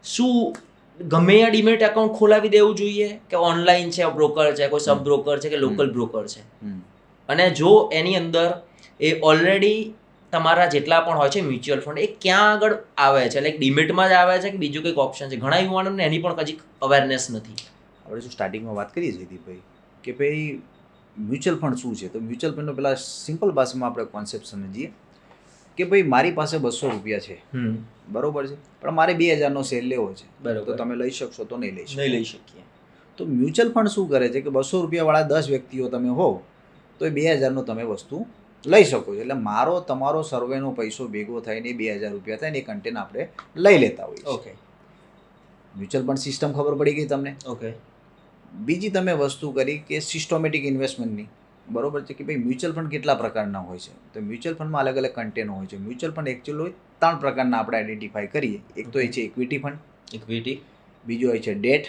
[SPEAKER 1] શું ગમે આ ડીમેટ એકાઉન્ટ ખોલાવી દેવું જોઈએ કે ઓનલાઈન છે, બ્રોકર છે, કોઈ સબ બ્રોકર છે કે લોકલ બ્રોકર છે, અને જો એની અંદર એ ઓલરેડી તમારા જેટલા પણ હોય છે મ્યુચ્યુઅલ ફંડ એ ક્યાં આગળ આવે છે, લાઈક ડીમેટમાં જ આવે છે કે બીજું કંઈક ઓપ્શન છે? ઘણા યુવાનોને એની પણ હજી અવેરનેસ નથી.
[SPEAKER 2] આપણે જો સ્ટાર્ટિંગમાં વાત કરીએ જયદીપભાઈ કે ભાઈ મ્યુચ્યુઅલ ફંડ શું છે, તો મ્યુચ્યુઅલ ફંડનો પહેલાં સિમ્પલ ભાષામાં આપણે કોન્સેપ્ટ સમજીએ કે ભાઈ મારી પાસે 200 રૂપિયા છે, બરોબર છે, પણ મારે 2,000નો શેર લેવો છે, તો તમે લઈ શકશો? તો નહીં લઈ
[SPEAKER 1] શકીએ.
[SPEAKER 2] તો મ્યુચ્યુઅલ ફંડ શું કરે છે કે 200 રૂપિયાવાળા 10 વ્યક્તિઓ તમે હોવ તો એ 2,000નો તમે વસ્તુ લઈ શકો છો. એટલે મારો તમારો સર્વેનો પૈસો ભેગો થઈને 2,000 રૂપિયા થાય ને એ કન્ટેન્ટ આપણે લઈ લેતા હોઈએ.
[SPEAKER 1] ઓકે.
[SPEAKER 2] મ્યુચ્યુઅલ ફંડ સિસ્ટમ ખબર પડી ગઈ તમને.
[SPEAKER 1] ઓકે.
[SPEAKER 2] બીજી તમે વસ્તુ કરી કે સિસ્ટમેટિક ઇન્વેસ્ટમેન્ટની, બરોબર છે, કે ભાઈ મ્યુચ્યુઅલ ફંડ કેટલા પ્રકારના હોય છે. તો મ્યુચ્યુઅલ ફંડમાં અલગ અલગ કન્ટેનો હોય છે. મ્યુચ્યુઅલ ફંડ એકચ્યુઅલી 3 પ્રકારના આપણે આઈડેન્ટિફાઈ કરીએ. એક તો એ છે ઇક્વિટી ફંડ, બીજો હોય છે ડેટ,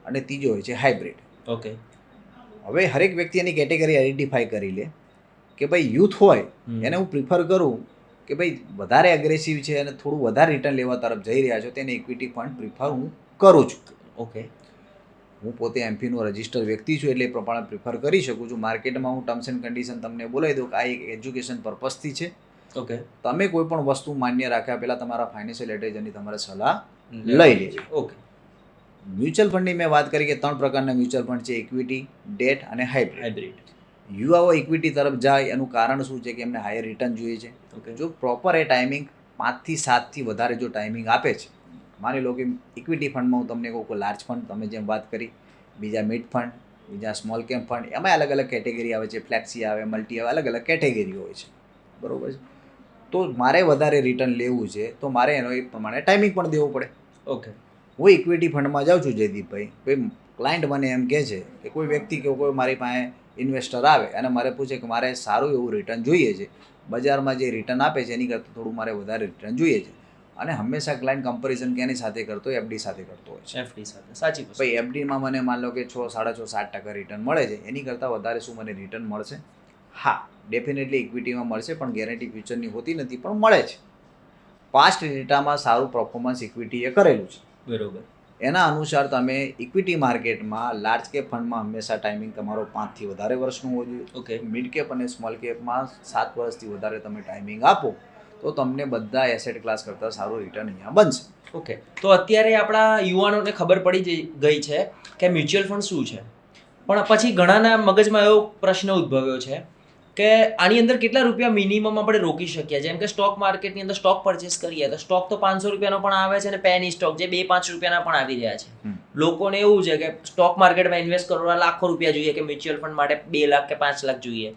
[SPEAKER 2] અને ત્રીજો હોય છે હાઇબ્રિડ.
[SPEAKER 1] ઓકે.
[SPEAKER 2] હવે હરેક વ્યક્તિ એની કેટેગરી આઈડેન્ટિફાઈ કરી લે કે ભાઈ યુથ હોય એને હું પ્રિફર કરું કે ભાઈ વધારે અગ્રેસિવ છે અને થોડું વધારે રિટર્ન લેવા તરફ જઈ રહ્યા છો તેને ઇક્વિટી ફંડ પ્રિફર હું કરું છું.
[SPEAKER 1] ઓકે.
[SPEAKER 2] હું પોતે એમપીનો રજિસ્ટર વ્યક્તિ છું એટલે એ પ્રમાણે પ્રિફર કરી શકું છું. માર્કેટમાં હું ટર્મ્સ એન્ડ કન્ડિશન તમને બોલાવી દઉં કે આ એક એજ્યુકેશન પર્પઝથી છે.
[SPEAKER 1] ઓકે.
[SPEAKER 2] તમે કોઈ પણ વસ્તુ માન્ય રાખ્યા પહેલાં તમારા ફાઇનાન્શિયલ એડવાઇઝરની તમારે સલાહ લઈ લેવી.
[SPEAKER 1] ઓકે.
[SPEAKER 2] મ્યુચ્યુઅલ ફંડની મેં વાત કરી કે 3 પ્રકારના મ્યુચ્યુઅલ ફંડ છે, ઇક્વિટી, ડેટ અને હાઇબ્રિડ. યુવાઓ ઇક્વિટી તરફ જાય એનું કારણ શું છે કે એમને હાયર રિટર્ન જોઈએ છે. જો પ્રોપર એ ટાઈમિંગ 5 થી 7 થી વધારે જો ટાઈમિંગ આપે છે, માની લો કે ઇક્વિટી ફંડમાં હું તમને કહું કે લાર્જ ફંડ તમે જેમ વાત કરી, બીજા મિડ ફંડ, બીજા સ્મોલ કેપ ફંડ, એમાં અલગ અલગ કેટેગરી આવે છે, ફ્લેક્સી આવે, મલ્ટી આવે, અલગ અલગ કેટેગરી હોય છે, બરોબર છે. તો મારે વધારે રિટર્ન લેવું છે તો મારે એનો એ પ્રમાણે ટાઈમિંગ પણ દેવું પડે.
[SPEAKER 1] ઓકે.
[SPEAKER 2] હું ઇક્વિટી ફંડમાં જાઉં છું જયદીપભાઈ, ભાઈ ક્લાયન્ટ મને એમ કહે છે કે કોઈ વ્યક્તિ કે કોઈ મારી પાસે ઇન્વેસ્ટર આવે અને મારે પૂછે કે મારે સારું એવું રિટર્ન જોઈએ છે, બજારમાં જે રિટર્ન આપે છે એની કરતાં થોડું મારે વધારે રિટર્ન જોઈએ છે, અને હંમેશા ક્લાયન્ટ કમ્પેરિઝન કેની સાથે કરતો હોય? એફડી સાથે કરતો હોય છે.
[SPEAKER 1] એફડી સાથે, સાચી વસ્તુ.
[SPEAKER 2] ભાઈ એફડીમાં મને માન લો કે 6-6.5-7% રિટર્ન મળે છે, એની કરતાં વધારે શું મને રિટર્ન મળશે? હા, ડેફિનેટલી ઇક્વિટીમાં મળશે, પણ ગેરંટી ફ્યુચરની હોતી નથી, પણ મળે છે. પાસ્ટ ડેટામાં સારું પરફોર્મન્સ ઇક્વિટીએ કરેલું છે.
[SPEAKER 1] બરોબર.
[SPEAKER 2] એના અનુસાર તમે ઇક્વિટી માર્કેટમાં લાર્જ કેપ ફંડમાં હંમેશા ટાઈમિંગ તમારો 5થી વધારે વર્ષનું હોવું જોઈએ.
[SPEAKER 1] ઓકે.
[SPEAKER 2] મિડ કેપ અને સ્મોલ કેપમાં 7 વર્ષથી વધારે તમે ટાઈમિંગ આપો તો તમને બધા એસેટ ક્લાસ કરતાં સારું રિટર્ન અહીંયા બનશે.
[SPEAKER 1] ઓકે, તો અત્યારે આપણા યુવાનોને ખબર પડી ગઈ છે કે મ્યુચ્યુઅલ ફંડ શું છે, પણ પછી ઘણાના મગજમાં એવો પ્રશ્ન ઉદ્ભવ્યો છે કે આની અંદર કેટલા રૂપિયા મિનિમમ આપણે રોકી શકીએ? જેમ કે સ્ટોક માર્કેટની અંદર સ્ટોક પરચેસ કરીએ તો સ્ટોક તો 500 રૂપિયાનો પણ આવે છે અને પેની સ્ટોક જે 2-5 રૂપિયાના પણ આવી રહ્યા છે. લોકોને એવું છે કે સ્ટોક માર્કેટમાં ઇન્વેસ્ટ કરવા લાખો રૂપિયા જોઈએ, કે મ્યુચ્યુઅલ ફંડ માટે 2 લાખ કે 5 લાખ જોઈએ.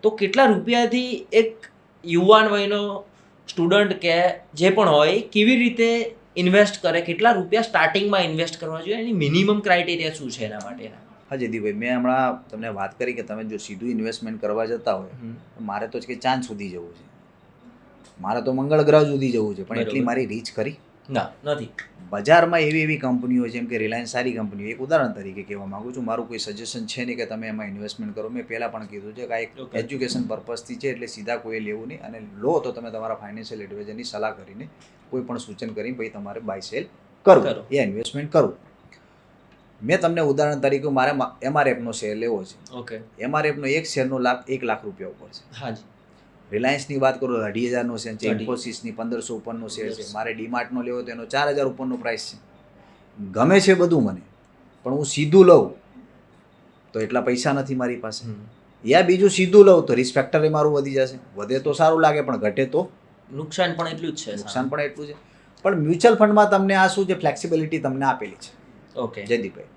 [SPEAKER 1] તો કેટલા રૂપિયાથી એક યુવાન વયનો સ્ટુડન્ટ કે જે પણ હોય કેવી રીતે ઇન્વેસ્ટ કરે, કેટલા રૂપિયા સ્ટાર્ટિંગમાં ઇન્વેસ્ટ કરવા જોઈએ, એની મિનિમમ ક્રાઇટેરિયા શું છે એના માટેના?
[SPEAKER 2] હા જયદીપભાઈ, મેં હમણાં તમને વાત કરી કે તમે જો સીધું ઇન્વેસ્ટમેન્ટ કરવા જતા હોય તો મારે તો કે ચાંદ સુધી જવું છે, મારે તો મંગળ ગ્રહ સુધી જવું છે, પણ એટલી મારી રીચ કરી
[SPEAKER 1] ના નથી.
[SPEAKER 2] બજારમાં એવી કંપનીઓ જેમ કે રિલાયન્સ સારી કંપનીઓ, એક ઉદાહરણ તરીકે કહેવા માગું છું, મારું કોઈ સજેશન છે નહીં કે તમે એમાં ઇન્વેસ્ટમેન્ટ કરો. મેં પહેલાં પણ કીધું છે કે આ એક એજ્યુકેશન પર્પઝથી છે, એટલે સીધા કોઈ લેવું નહીં, અને લો તો તમે તમારા ફાઇનાન્શિયલ એડવાઇઝરની સલાહ કરીને કોઈ પણ સૂચન કરીને ભાઈ તમારે બાય સેલ કરવું, એ ઇન્વેસ્ટમેન્ટ કરવું. મેં તમને ઉદાહરણ તરીકે મારે એમઆરએફનો શેર લેવો છે.
[SPEAKER 1] ઓકે.
[SPEAKER 2] એમઆરએફનો એક શેરનો લાભ 1 લાખ રૂપિયા ઉપર છે.
[SPEAKER 1] હાજી.
[SPEAKER 2] રિલાયન્સની વાત કરું તો 2,500નો શેર છે, ઇન્ફોસિસની 1,500 ઉપરનો શેર છે, મારે ડીમાર્ટનો લેવો તો એનો 4,000 ઉપરનો પ્રાઇસ છે. ગમે છે બધું મને, પણ હું સીધું લઉં તો એટલા પૈસા નથી મારી પાસે, યા બીજું સીધું લઉં તો રિસ્ક ફેક્ટર મારું વધી જશે. વધે તો સારું લાગે, પણ ઘટે તો
[SPEAKER 1] નુકસાન પણ એટલું જ છે.
[SPEAKER 2] નુકસાન પણ એટલું છે. પણ મ્યુચ્યુઅલ ફંડમાં તમને આ શું છે, ફ્લેક્સિબિલિટી તમને આપેલી છે.
[SPEAKER 1] ઓકે.
[SPEAKER 2] જયદીપભાઈ,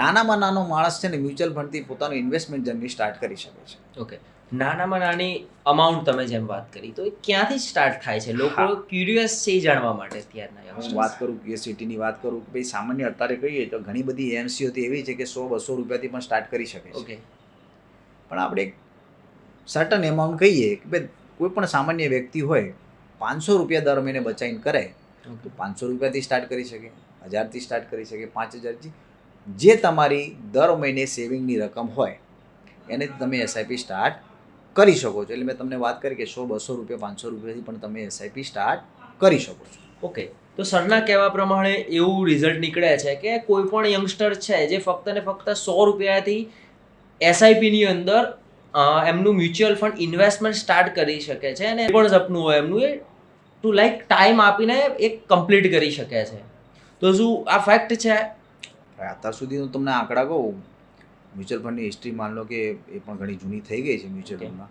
[SPEAKER 2] નાનામાં નાનો માણસ છે ને મ્યુચ્યુઅલ ફંડથી પોતાનું ઇન્વેસ્ટમેન્ટ જર્ની સ્ટાર્ટ કરી શકે છે.
[SPEAKER 1] ઓકે. નાનામાં નાની અમાઉન્ટ તમે જેમ વાત કરી, તો એ ક્યાંથી સ્ટાર્ટ થાય છે? લોકો ક્યુરિયસ છે એ જાણવા માટે અત્યારના.
[SPEAKER 2] હું વાત કરું કે સિટીની વાત કરું કે ભાઈ સામાન્ય અત્યારે કહીએ તો ઘણી બધી એમસીઓ એવી છે કે 100-200 રૂપિયાથી પણ સ્ટાર્ટ કરી શકે છે.
[SPEAKER 1] ઓકે.
[SPEAKER 2] પણ આપણે એક સર્ટન એમાઉન્ટ કહીએ કે ભાઈ કોઈ પણ સામાન્ય વ્યક્તિ હોય 500 રૂપિયા દર મહિને બચાવીને કરે તો 500 રૂપિયાથી સ્ટાર્ટ કરી શકે, 1000થી સ્ટાર્ટ કરી શકે, 5000થી. જે તમારી દર મહિને સેવિંગની રકમ હોય એને તમે એસઆઈપી સ્ટાર્ટ કરી શકો છો. એટલે મેં તમને વાત કરી કે 100-200 રૂપિયા, 500 રૂપિયાથી પણ તમે એસઆઈપી સ્ટાર્ટ કરી શકો છો.
[SPEAKER 1] ઓકે. તો સરના કહેવા પ્રમાણે એવું રિઝલ્ટ નીકળે છે કે કોઈ પણ યંગસ્ટર છે જે ફક્ત ને ફક્ત 100 રૂપિયાથી એસઆઈપીની અંદર એમનું મ્યુચ્યુઅલ ફંડ ઇન્વેસ્ટમેન્ટ સ્ટાર્ટ કરી શકે છે, અને પણ સપનું હોય એમનું એ ટુ લાઈક ટાઈમ આપીને એક કમ્પ્લીટ કરી શકે છે. તો શું આ ફેક્ટ છે?
[SPEAKER 2] અત્યાર સુધી હું તમને આંકડા કહું, મ્યુચ્યુઅલ ફંડની હિસ્ટ્રી માન લો કે એ પણ ઘણી જૂની થઈ ગઈ છે મ્યુચ્યુઅલ ફંડમાં.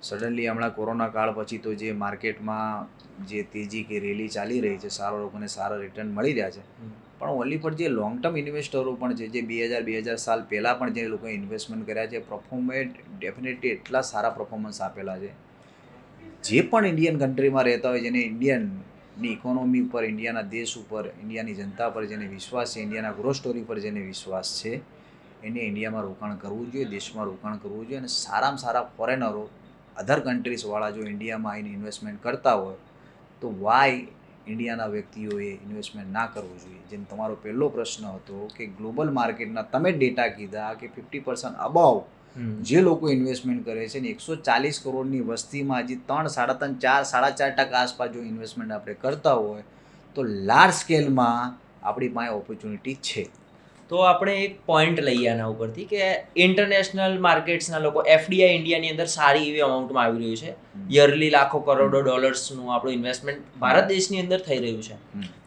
[SPEAKER 2] સડનલી હમણાં કોરોના કાળ પછી તો જે માર્કેટમાં જે તેજી કે રેલી ચાલી રહી છે, સારા લોકોને સારા રિટર્ન મળી રહ્યા છે, પણ ઓનલી પર જે લોંગ ટર્મ ઇન્વેસ્ટરો પણ છે, જે 2000 સાલ પહેલાં પણ જે લોકોએ ઇન્વેસ્ટમેન્ટ કર્યા છે, પરફોર્મેન્ટ ડેફિનેટલી એટલા સારા પરફોર્મન્સ આપેલા છે. જે પણ ઇન્ડિયન કન્ટ્રીમાં રહેતા હોય, જેને ઇન્ડિયનની ઇકોનોમી ઉપર, ઇન્ડિયાના દેશ ઉપર, ઇન્ડિયાની જનતા પર જેને વિશ્વાસ છે, ઇન્ડિયાના ગ્રોથ સ્ટોરી પર જેને વિશ્વાસ છે, એને ઇન્ડિયામાં રોકાણ કરવું જોઈએ, દેશમાં રોકાણ કરવું જોઈએ. અને સારામાં સારા ફોરેનરો, અધર કન્ટ્રીઝવાળા જો ઇન્ડિયામાં આવીને ઇન્વેસ્ટમેન્ટ કરતા હોય તો વાય ઇન્ડિયાના વ્યક્તિઓએ ઇન્વેસ્ટમેન્ટ ના કરવું જોઈએ. જેમ તમારો પહેલો પ્રશ્ન હતો કે ગ્લોબલ માર્કેટના તમે ડેટા કીધા કે 50% અબાઉ જે લોકો ઇન્વેસ્ટમેન્ટ કરે છે ને 140 કરોડની વસ્તીમાં હજી 3, 3.5, 4, 4.5% આસપાસ જો ઇન્વેસ્ટમેન્ટ આપણે કરતા હોય તો લાર્જ સ્કેલમાં આપણી પાસે ઓપોર્ચ્યુનિટી છે.
[SPEAKER 1] તો આપણે એક પોઈન્ટ લઈએ આના ઉપરથી કે ઇન્ટરનેશનલ માર્કેટ્સના લોકો એફડીઆઈ ઇન્ડિયાની અંદર સારી એવી અમાઉન્ટમાં આવી રહ્યું છે. યરલી લાખો કરોડો ડોલર્સનું આપણું ઇન્વેસ્ટમેન્ટ ભારત દેશની અંદર થઈ રહ્યું છે,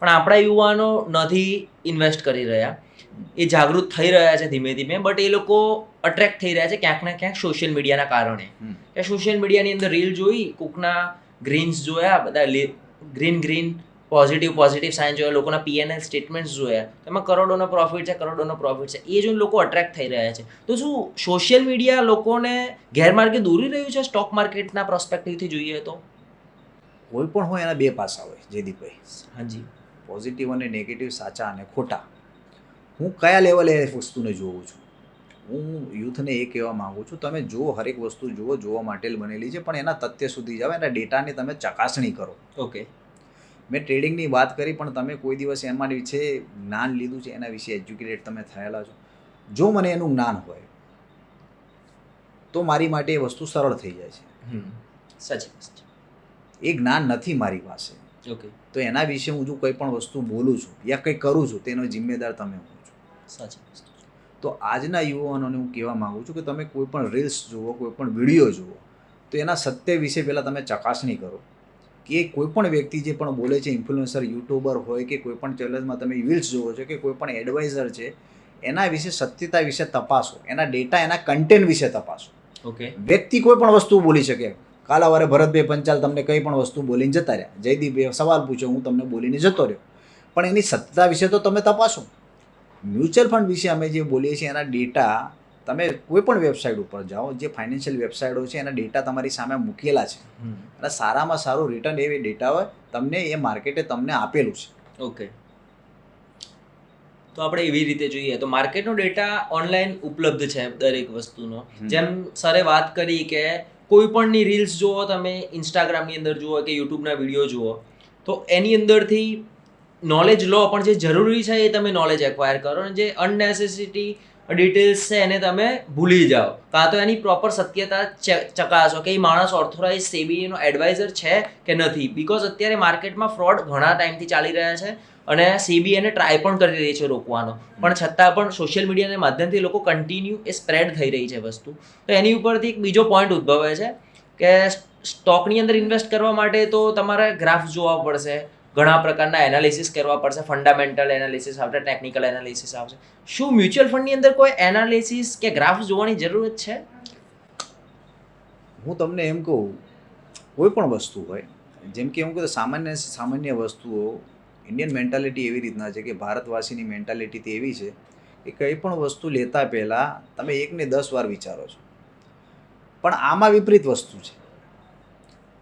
[SPEAKER 1] પણ આપણા યુવાનો નથી ઇન્વેસ્ટ કરી રહ્યા. એ જાગૃત થઈ રહ્યા છે ધીમે ધીમે, બટ એ લોકો અટ્રેક્ટ થઈ રહ્યા છે ક્યાંક ને ક્યાંક સોશિયલ મીડિયાના કારણે. કે સોશિયલ મીડિયાની અંદર રીલ જોઈ, કોકના ગ્રીન્સ જોયા, બધા ગ્રીન પોઝિટિવ સાઇન જોયા, લોકોના પીએનએલ સ્ટેટમેન્ટ્સ જોયા, એમાં કરોડોનો પ્રોફિટ છે, એ જોઈને લોકો અટ્રેક્ટ થઈ રહ્યા છે. તો શું સોશિયલ મીડિયા લોકોને ગેરમાર્ગે દોરી રહ્યું છે સ્ટોક માર્કેટના પ્રોસ્પેક્ટિવથી જોઈએ તો?
[SPEAKER 2] કોઈ પણ હોય એના બે પાસા હોય જયદીપભાઈ.
[SPEAKER 1] હાજી.
[SPEAKER 2] પોઝિટિવ અને નેગેટિવ, સાચા અને ખોટા. હું કયા લેવલે એ વસ્તુને જોઉં છું? હું યુથને એ કહેવા માગું છું, તમે જુઓ, હરેક વસ્તુ જુઓ, જોવા માટે બનેલી છે, પણ એના તથ્ય સુધી જાઓ, એના ડેટાની તમે ચકાસણી કરો.
[SPEAKER 1] ઓકે.
[SPEAKER 2] મેં ટ્રેડિંગની વાત કરી, પણ તમે કોઈ દિવસ એમાં વિશે જ્ઞાન લીધું છે, એના વિશે એજ્યુકેટેડ તમે થયેલા છો? જો મને એનું જ્ઞાન હોય તો મારી માટે એ વસ્તુ સરળ થઈ જાય છે.
[SPEAKER 1] સાચી વાત છે.
[SPEAKER 2] એ જ્ઞાન નથી મારી પાસે,
[SPEAKER 1] ઓકે,
[SPEAKER 2] તો એના વિશે હું જો કોઈ પણ વસ્તુ બોલું છું યા કંઈ કરું છું, તેનો જિમ્મેદાર તમે હો છો.
[SPEAKER 1] સાચી વસ્તુ.
[SPEAKER 2] તો આજના યુવાનોને હું કહેવા માગું છું કે તમે કોઈ પણ રીલ્સ જુઓ, કોઈ પણ વિડીયો જુઓ, તો એના સત્ય વિશે પહેલાં તમે ચકાસણી કરો કે કોઈ પણ વ્યક્તિ જે પણ બોલે છે, ઇન્ફ્લુએન્સર, યુટ્યુબર હોય કે કોઈ પણ ચેનલમાં તમે રીલ્સ જુઓ છો કે કોઈ પણ એડવાઇઝર છે, એના વિશે સત્યતા વિશે તપાસો, એના ડેટા, એના કન્ટેન્ટ વિશે તપાસો.
[SPEAKER 1] ઓકે,
[SPEAKER 2] વ્યક્તિ કોઈ પણ વસ્તુ બોલી શકે. કાલાવારે ભરતભાઈ પંચાલ તમને કંઈ પણ વસ્તુ બોલીને જતા રહ્યા, જયદીપભાઈ સવાલ પૂછ્યો, હું તમને બોલીને જતો રહ્યો, પણ એની સત્યતા વિશે તો તમે તપાસો. મ્યુચ્યુઅલ ફંડ વિશે અમે જે બોલીએ છીએ એના ડેટા તમે કોઈ પણ વેબસાઇટ ઉપર જાઓ, જે ફાઇનાન્શિયલ વેબસાઇટો છે એના ડેટા તમારી સામે મૂકેલા છે, અને સારામાં સારું રિટર્ન એવી ડેટા હોય તમને એ માર્કેટે તમને આપેલું છે.
[SPEAKER 1] ઓકે. તો આપણે એવી રીતે જોઈએ તો માર્કેટનો ડેટા ઓનલાઈન ઉપલબ્ધ છે દરેક વસ્તુનો. જેમ સરે વાત કરી કે કોઈ પણની રીલ્સ જુઓ તમે, ઇન્સ્ટાગ્રામની અંદર જુઓ કે યુટ્યુબના વિડીયો જુઓ, તો એની અંદરથી નોલેજ લો, પણ જે જરૂરી છે એ તમે નોલેજ એક્વાયર કરો, અને જે અનનેસેસિટી ડિટેલ્સ છે એને તમે ભૂલી જાઓ, કાં તો એની પ્રોપર સત્યતા ચકાસો કે એ માણસ ઓથોરાઇઝ સેબીનો એડવાઇઝર છે કે નથી. બિકોઝ અત્યારે માર્કેટમાં ફ્રોડ ઘણા ટાઈમથી ચાલી રહ્યા છે અને સેબી એને ટ્રાય પણ કરી રહી છે રોકવાનો, પણ છતાં પણ સોશિયલ મીડિયાના માધ્યમથી લોકો કન્ટિન્યુ એ સ્પ્રેડ થઈ રહી છે વસ્તુ. તો એની ઉપરથી એક બીજો પોઈન્ટ ઉદ્ભવે છે કે સ્ટોકની અંદર ઇન્વેસ્ટ કરવા માટે તો તમારે ગ્રાફ જોવા પડશે, ઘણા પ્રકારના એનાલિસિસ કરવા પડશે, ફંડામેન્ટલ એનાલિસિસ આવશે, ટેકનિકલ એનાલિસિસ આવશે. શું મ્યુચ્યુઅલ ફંડની અંદર કોઈ એનાલિસિસ કે ગ્રાફ જોવાની જરૂરત છે?
[SPEAKER 2] હું તમને એમ કહું, કોઈ પણ વસ્તુ હોય, જેમ કે હું કહું સામાન્ય વસ્તુઓ, ઇન્ડિયન મેન્ટાલિટી એવી રીતના છે કે ભારતવાસીની મેન્ટાલિટી એવી છે કે કંઈ પણ વસ્તુ લેતા પહેલાં તમે 1 ને 10 વાર વિચારો છો. પણ આમાં વિપરીત વસ્તુ છે.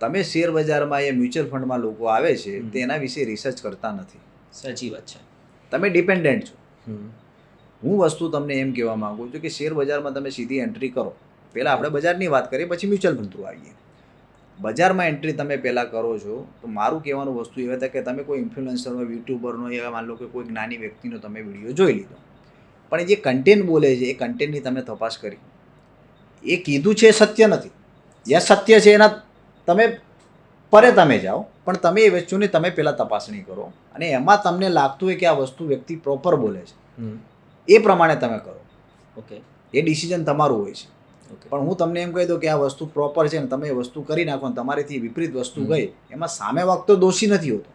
[SPEAKER 2] તમે શેર બજારમાં એ મ્યુચ્યુઅલ ફંડમાં લોકો આવે છે તે એના વિશે રિસર્ચ કરતા નથી.
[SPEAKER 1] સાચી વાત છે.
[SPEAKER 2] તમે ડિપેન્ડન્ટ છો. હું વસ્તુ તમને એમ કહેવા માગું છું કે શેર બજારમાં તમે સીધી એન્ટ્રી કરો. પહેલાં આપણે બજારની વાત કરીએ, પછી મ્યુચ્યુઅલ ફંડ થ્રુ આવીએ. બજારમાં એન્ટ્રી તમે પહેલાં કરો છો તો મારું કહેવાનું વસ્તુ એ હતા કે તમે કોઈ ઇન્ફ્લુએન્સરનો, યુટ્યુબરનો, યા માન લો કે કોઈ જ્ઞાની વ્યક્તિનો તમે વિડીયો જોઈ લીધો, પણ એ જે કન્ટેન્ટ બોલે છે એ કન્ટેન્ટની તમે તપાસ કરી. એ કીધું છે એ સત્ય નથી, યા સત્ય છે એના તમે પરે તમે જાઓ, પણ તમે એ વસ્તુની તમે પહેલાં તપાસણી કરો, અને એમાં તમને લાગતું હોય કે આ વસ્તુ વ્યક્તિ પ્રોપર બોલે છે, એ પ્રમાણે તમે કરો.
[SPEAKER 1] ઓકે,
[SPEAKER 2] એ ડિસિઝન તમારું હોય છે.
[SPEAKER 1] ઓકે.
[SPEAKER 2] પણ હું તમને એમ કહી દઉં કે આ વસ્તુ પ્રોપર છે ને તમે એ વસ્તુ કરી નાખો ને તમારીથી વિપરીત વસ્તુ ગઈ, એમાં સામે વાળો દોષી નથી હોતો.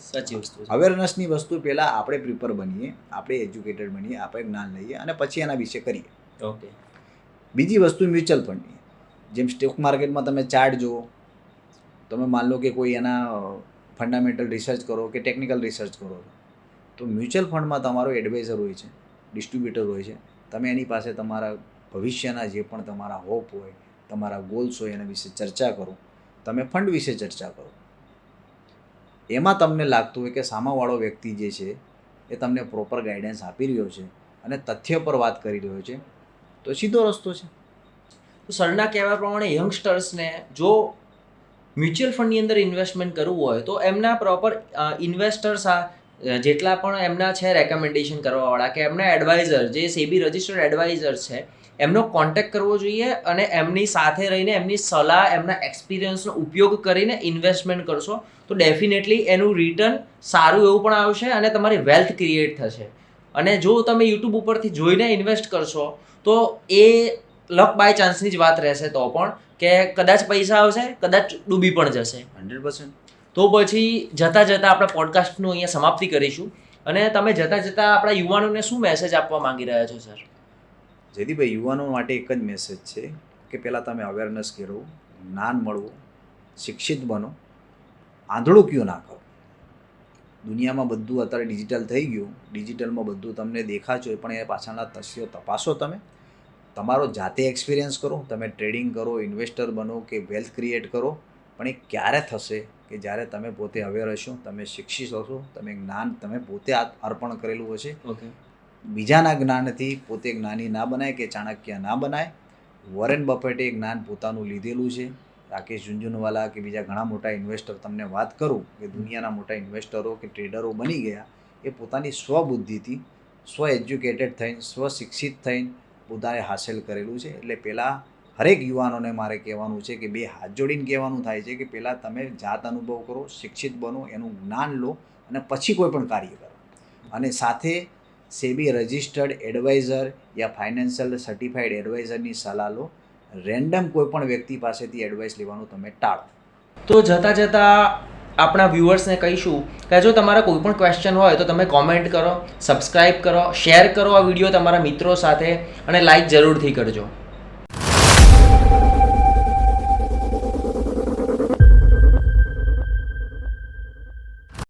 [SPEAKER 1] સાચી વસ્તુ છે.
[SPEAKER 2] અવેરનેસની વસ્તુ પહેલાં આપણે પ્રિપેર બનીએ, આપણે એજ્યુકેટેડ બનીએ, આપણે જ્ઞાન લઈએ અને પછી એના વિશે કરીએ.
[SPEAKER 1] ઓકે.
[SPEAKER 2] બીજી વસ્તુ મ્યુચ્યુઅલ ફંડની, જેમ સ્ટોક માર્કેટમાં તમે ચાર્ટ જુઓ, તમે માન લો કે કોઈ એના ફંડામેન્ટલ રિસર્ચ કરો કે ટેકનિકલ રિસર્ચ કરો, તો મ્યુચ્યુઅલ ફંડમાં તમારો એડવાઇઝર હોય છે, ડિસ્ટ્રીબ્યુટર હોય છે. તમે એની પાસે તમારા ભવિષ્યના જે પણ તમારા હોપ હોય, તમારા ગોલ્સ હોય એના વિશે ચર્ચા કરો, તમે ફંડ વિશે ચર્ચા કરો. એમાં તમને લાગતું હોય કે સામાવાળો વ્યક્તિ જે છે એ તમને પ્રોપર ગાઈડન્સ આપી રહ્યો છે અને તથ્ય પર વાત કરી રહ્યો છે, તો સીધો રસ્તો છે.
[SPEAKER 1] તો સરના કહેવા પ્રમાણે યંગસ્ટર્સને જો મ્યુચ્યુઅલ ફંડની અંદર ઇન્વેસ્ટમેન્ટ કરવું હોય તો એમના પ્રોપર ઇન્વેસ્ટર્સ જેટલા પણ એમના છે રેકમેન્ડેશન કરવાવાળા કે એમના એડવાઇઝર, જે સેબી રજિસ્ટર્ડ એડવાઇઝર છે, એમનો કોન્ટેક્ટ કરવો જોઈએ અને એમની સાથે રહીને એમની સલાહ, એમના એક્સપિરિયન્સનો ઉપયોગ કરીને ઇન્વેસ્ટમેન્ટ કરશો તો ડેફિનેટલી એનું રિટર્ન સારું એવું પણ આવશે અને તમારી વેલ્થ ક્રિએટ થશે. અને જો તમે યુટ્યુબ ઉપરથી જોઈને ઇન્વેસ્ટ કરશો તો એ લક બાય ચાન્સની જ વાત રહેશે, તો પણ કે કદાચ પૈસા આવશે, કદાચ ડૂબી પણ જશે.
[SPEAKER 2] 100%.
[SPEAKER 1] તો પછી જતાં જતાં આપણે પોડકાસ્ટનું અહીંયા સમાપ્તિ કરીશું, અને તમે જતાં જતાં આપણા યુવાનોને શું મેસેજ આપવા માંગી રહ્યા છો સર?
[SPEAKER 2] જયદીપભાઈ, યુવાનો માટે એક જ મેસેજ છે કે પહેલાં તમે અવેરનેસ કેળવો, જ્ઞાન મળવો, શિક્ષિત બનો, આંધળું ક્યું ના કરો. દુનિયામાં બધું અત્યારે ડિજિટલ થઈ ગયું, ડિજિટલમાં બધું તમને દેખાશે, પણ એ પાછળના તથ્યો તપાસો. તમે તમારો જાતે એક્સપિરિયન્સ કરો, તમે ટ્રેડિંગ કરો, ઇન્વેસ્ટર બનો કે વેલ્થ ક્રિએટ કરો, પણ એ ક્યારે થશે કે જ્યારે તમે પોતે અવેર હશો, તમે શિક્ષિત હશો, તમે જ્ઞાન તમે પોતે અર્પણ કરેલું હશે.
[SPEAKER 1] ઓકે.
[SPEAKER 2] બીજાના જ્ઞાનથી પોતે જ્ઞાની ના બનાય કે ચાણક્ય ના બનાય. વોરેન બફેટે જ્ઞાન પોતાનું લીધેલું છે, રાકેશ ઝુંઝુનવાલા કે બીજા ઘણા મોટા ઇન્વેસ્ટર તમને વાત કરું કે દુનિયાના મોટા ઇન્વેસ્ટરો કે ટ્રેડરો બની ગયા એ પોતાની સ્વબુદ્ધિથી સ્વ એજ્યુકેટેડ થઈને સ્વશિક્ષિત થઈને પોતાને હાંસલ કરેલું છે. એટલે પહેલાં હરેક યુવાનોને મારે કહેવાનું છે કે બે હાથ જોડીને કહેવાનું થાય છે કે પહેલાં તમે જાત અનુભવ કરો, શિક્ષિત બનો, એનું જ્ઞાન લો અને પછી કોઈ પણ કાર્ય કરો. અને સાથે સેબી રજિસ્ટર્ડ એડવાઇઝર યા ફાઇનાન્શિયલ સર્ટિફાઈડ એડવાઇઝરની સલાહ લો. રેન્ડમ કોઈ પણ વ્યક્તિ પાસેથી એડવાઇસ લેવાનું તમે ટાળો.
[SPEAKER 1] તો જતાં જતાં આપણા વ્યુઅર્સને કહીશું કે જો તમારા કોઈ પણ ક્વેશ્ચન હોય તો તમે કોમેન્ટ કરો, સબસ્ક્રાઇબ કરો, શેર કરો આ વિડીયો તમારા મિત્રો સાથે અને લાઈક જરૂરથી કરજો.